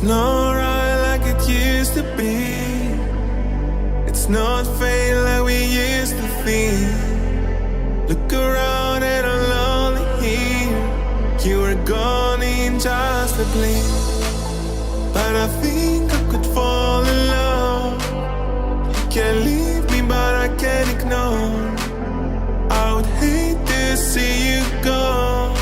It's not right like it used to be. It's not fate like we used to think. Look around and I'm lonely here. You were gone in just a blink. But I think I could fall in love. You can't leave me but I can't ignore. I would hate to see you go.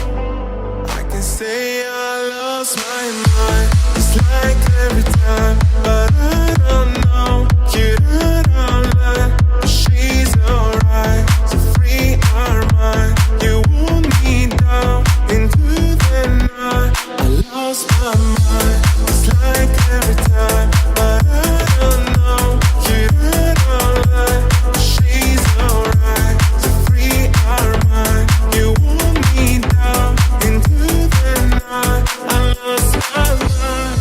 I can say I lost my mind. It's like every time, but I don't know. You don't lie, but she's alright. So free our mind. You wore me down into the night. I lost my mind. It's like every time, but I don't know. You don't lie, but she's alright. So free our mind. You wore me down into the night. I lost my mind.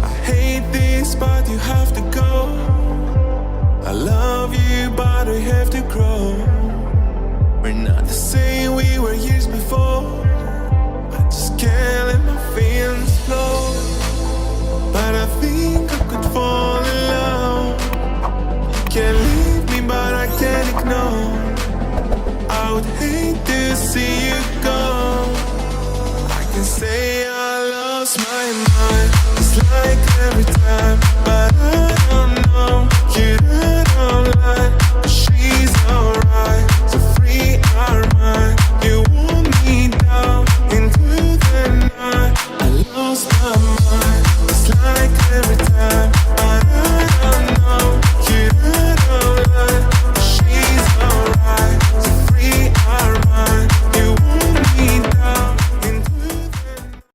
I hate this, but you have to go. I love you, but we have to grow. We're not the same we were years before. I just can't let my feelings flow. But I think I could fall in love. You can't leave me, but I can't ignore. I would hate to see you go. I can say I lost my mind. It's like every time, but I